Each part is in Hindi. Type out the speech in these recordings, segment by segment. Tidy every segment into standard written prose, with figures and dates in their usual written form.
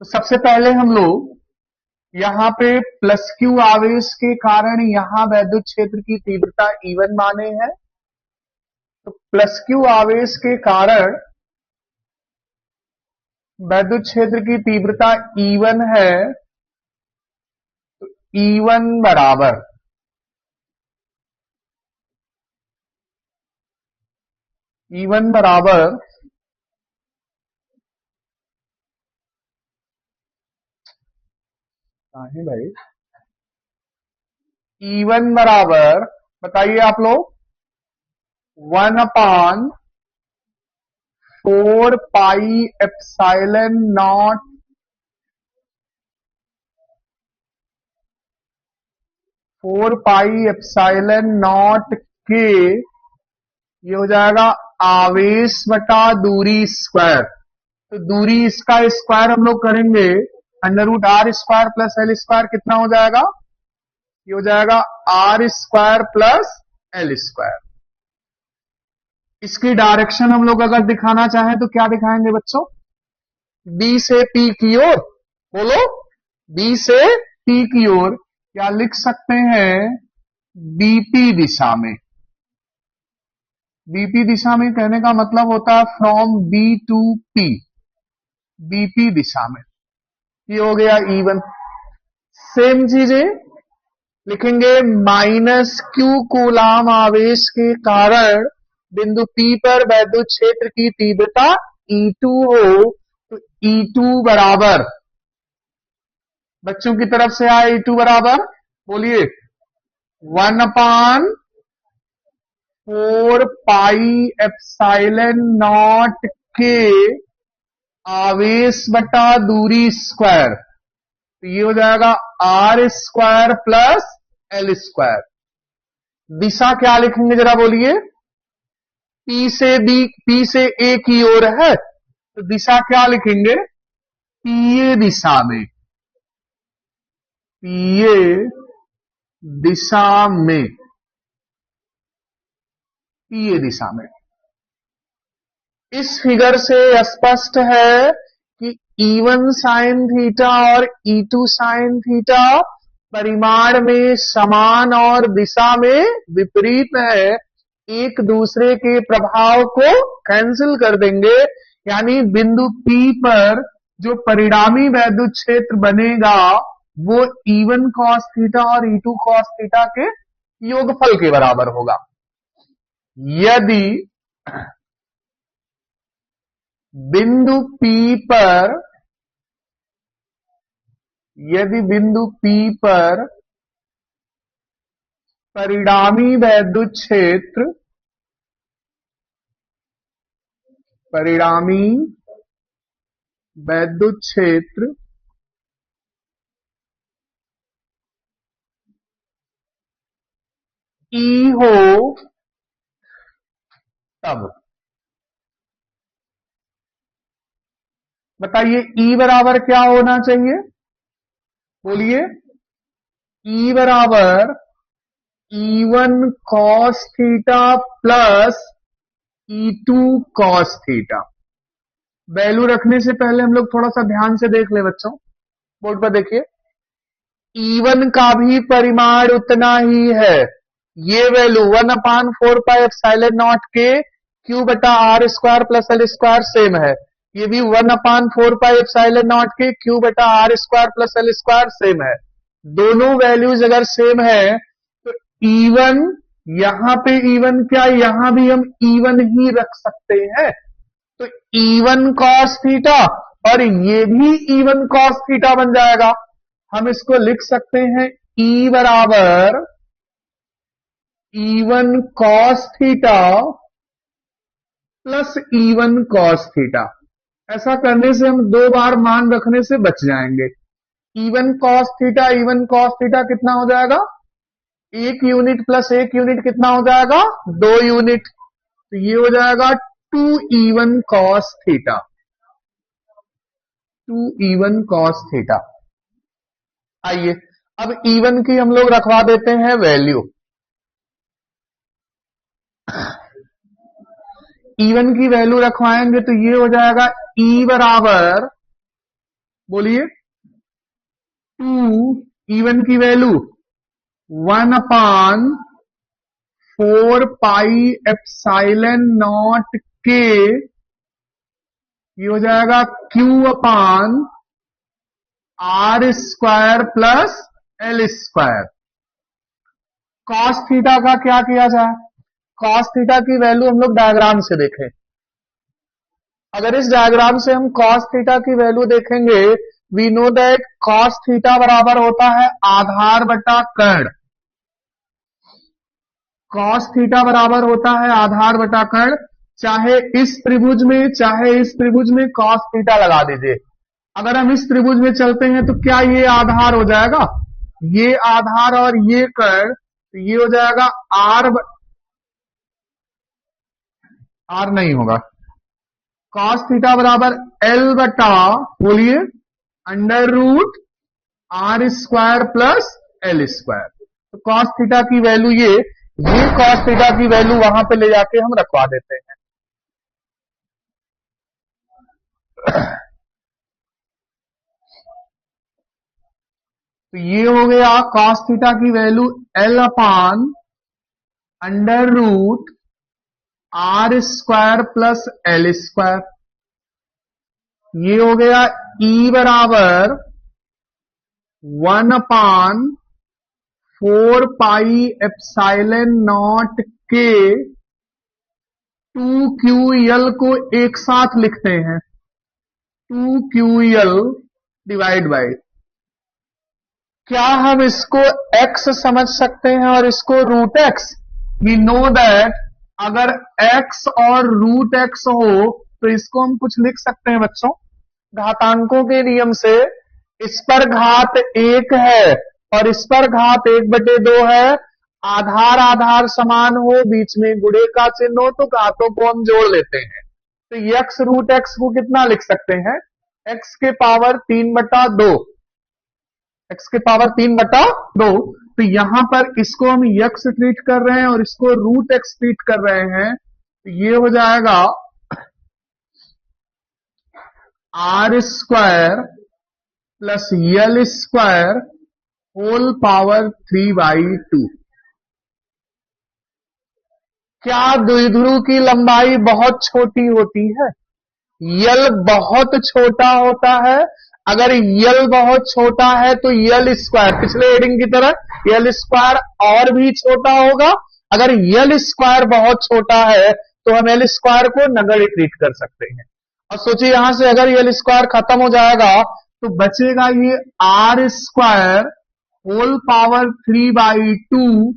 तो सबसे पहले हम लोग यहाँ पे प्लस क्यू आवेश के कारण यहाँ वैद्युत क्षेत्र की तीव्रता E1 माने है। तो प्लस क्यू आवेश के कारण वैद्युत क्षेत्र की तीव्रता E1 है। तो E1 बराबर है भाई, E1 बराबर बताइए आप लोग 1/4 pi epsilon not 4 pi epsilon not के, ये हो जाएगा आवेश बटा दूरी स्क्वायर। तो दूरी इसका स्क्वायर हम लोग करेंगे √r² प्लस l² कितना हो जाएगा, ये हो जाएगा r² प्लस l²। इसकी डायरेक्शन हम लोग अगर दिखाना चाहें तो क्या दिखाएंगे बच्चों, B से P की ओर, बोलो B से P की ओर, या लिख सकते हैं BP दिशा में। BP दिशा में कहने का मतलब होता है from B to P, BP दिशा में। ये हो गया E1। सेम चीजें लिखेंगे -Q कूलाम आवेश के कारण बिंदु P पर वैद्युत क्षेत्र की तीव्रता E2 हो। तो E2 बराबर, बच्चों की तरफ से आए E2 बराबर, बोलिए 1/4 पाई एप्सिलॉन नॉट के आवेश बटा दूरी स्क्वायर। तो ये हो जाएगा r² प्लस l²। दिशा क्या लिखेंगे जरा बोलिए, P से A की ओर है, तो दिशा क्या लिखेंगे, PA दिशा में, PA दिशा में, PA दिशा में। इस फिगर से स्पष्ट है कि E1 साइन थीटा और E2 साइन थीटा परिमाण में समान और दिशा में विपरीत है, एक दूसरे के प्रभाव को कैंसिल कर देंगे। यानी बिंदु P पर जो परिणामी वैद्युत क्षेत्र बनेगा वो E1 cos थीटा और E2 cos थीटा के योगफल के बराबर होगा। यदि बिंदु P पर परिणामी वैद्युत क्षेत्र E हो, तब बताइए E बराबर क्या होना चाहिए, बोलिए E बराबर E1 cos theta plus E2 cos theta. Value रखने से पहले हम लोग थोड़ा सा ध्यान से देख ले बच्चों, बोर्ड पर देखिए, E1 का भी परिमाण उतना ही है। ये वैल्यू 1/4 पाई एप्सिलॉन नॉट के Q बटा r² प्लस l² सेम है। ये भी 1/4 पाई एप्सिलॉन नॉट के Q बटा r² प्लस l² सेम है। दोनों वैल्यूज अगर सेम है तो E1, यहां पे E1 क्या, यहां भी हम E1 ही रख सकते हैं। तो E1 cos थीटा और ये भी E1 cos थीटा बन जाएगा। हम इसको लिख सकते हैं E बराबर E1 cos theta plus E1 cos theta. ऐसा करने से हम दो बार मान रखने से बच जाएंगे। E1 cos थीटा कितना हो जाएगा, 1 यूनिट प्लस 1 यूनिट कितना हो जाएगा, 2 यूनिट। तो ये हो जाएगा 2E1 cos theta, 2E1 cos theta. आइए अब E1 की हम लोग रखवा देते हैं वैल्यू। E1 की वैल्यू रखवाएंगे तो ये हो जाएगा E बराबर बोलिए 2 E1 की वैल्यू 1/4 पाई एप्सिलॉन नॉट के, ये हो जाएगा Q/R² plus L²। Cos theta का क्या किया जाए? कॉस थीटा की वैल्यू हम लोग डायग्राम से देखें। अगर इस डायग्राम से हम कॉस थीटा की वैल्यू देखेंगे, we know that cos theta बराबर होता है आधार बटा कर्ण। कॉस थीटा बराबर होता है आधार बटा कर्ण, चाहे इस त्रिभुज में चाहे इस त्रिभुज में कॉस थीटा लगा दीजिए। अगर हम इस त्रिभुज में चलते हैं तो क्या ये आधार हो जाएगा, ये आधार और ये कर्ण, तो ये हो जाएगा आर नहीं होगा। कॉस थीटा बराबर L बटा, बोलिए, √R² प्लस L²। तो कॉस थीटा की वैल्यू ये कॉस थीटा की वैल्यू वहां पे ले जाके हम रखवा देते हैं। तो ये हो गया कॉस थीटा की वैल्यू L/√R² प्लस L²। ये हो गया E बराबर 1/4 पाई एप्सिलॉन नॉट के 2QL को एक साथ लिखते हैं 2QL डिवाइड बाय, क्या हम इसको x समझ सकते हैं और इसको √x? वी नो दैट अगर x और √x हो तो इसको हम कुछ लिख सकते हैं बच्चों, घातांकों के नियम से। इस पर घात 1 है और इस पर घात 1/2 है, आधार आधार समान हो, बीच में गुणे का चिन्ह हो, तो घातों को हम जोड़ लेते हैं। तो x √x को कितना लिख सकते हैं, x के पावर 3/2, x के पावर 3/2। तो यहां पर इसको हम x ट्रीट कर रहे हैं और इसको √x ट्रीट कर रहे हैं, तो ये हो जाएगा R² plus L² whole power 3/2। क्या द्विध्रुव की लंबाई बहुत छोटी होती है? L बहुत छोटा होता है। अगर L बहुत छोटा है तो L², पिछले हेडिंग की तरह L² और भी छोटा होगा। अगर L² बहुत छोटा है तो हम L² को नगण्य ट्रीट कर सकते हैं। और सोचिए यहां से अगर L² खत्म हो जाएगा तो बचेगा ये R² होल पावर 3/2,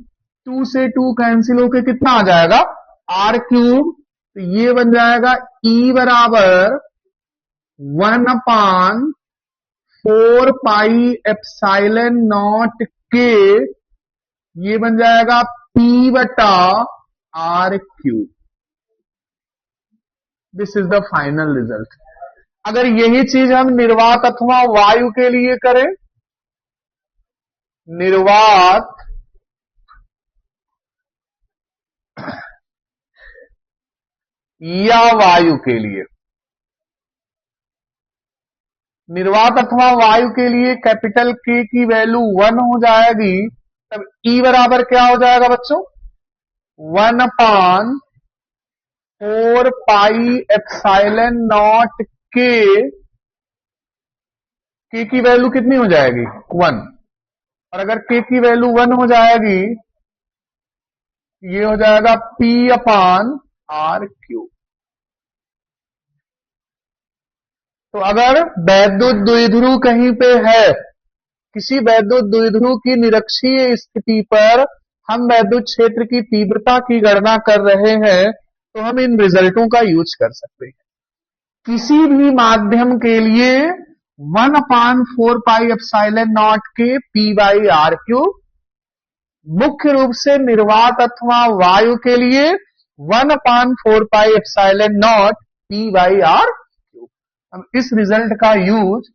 2 से 2 कैंसिल होके कितना आ जाएगा R³। तो ये बन जाएगा E बराबर 1/4 पाई एप्सिलॉन नॉट के, ये बन जाएगा P/R³। This is the final result. अगर यही चीज हम निर्वात अथवा वायु के लिए करें, निर्वात या वायु के लिए, निर्वात अथवा वायु के लिए कैपिटल K की वैल्यू 1 हो जाएगी, तब E बराबर क्या हो जाएगा बच्चों, 1/4 पाई एप्सिलॉन नॉट के, K की वैल्यू कितनी हो जाएगी 1, और अगर K की वैल्यू 1 हो जाएगी, ये हो जाएगा P/R³। तो अगर वैद्युत द्विध्रुव कहीं पे है, किसी वैद्युत द्विध्रुव की निरक्षीय स्थिति पर हम वैद्युत क्षेत्र की तीव्रता की गणना कर रहे हैं, तो हम इन रिजल्टों का यूज कर सकते हैं। किसी भी माध्यम के लिए 1/4 पाई एप्सिलॉन नॉट के P/R³, मुख्य रूप से निर्वात अथवा वायु के लिए 1/4 पाई एप्सिलॉन नॉट P/R³। हम इस रिजल्ट का यूज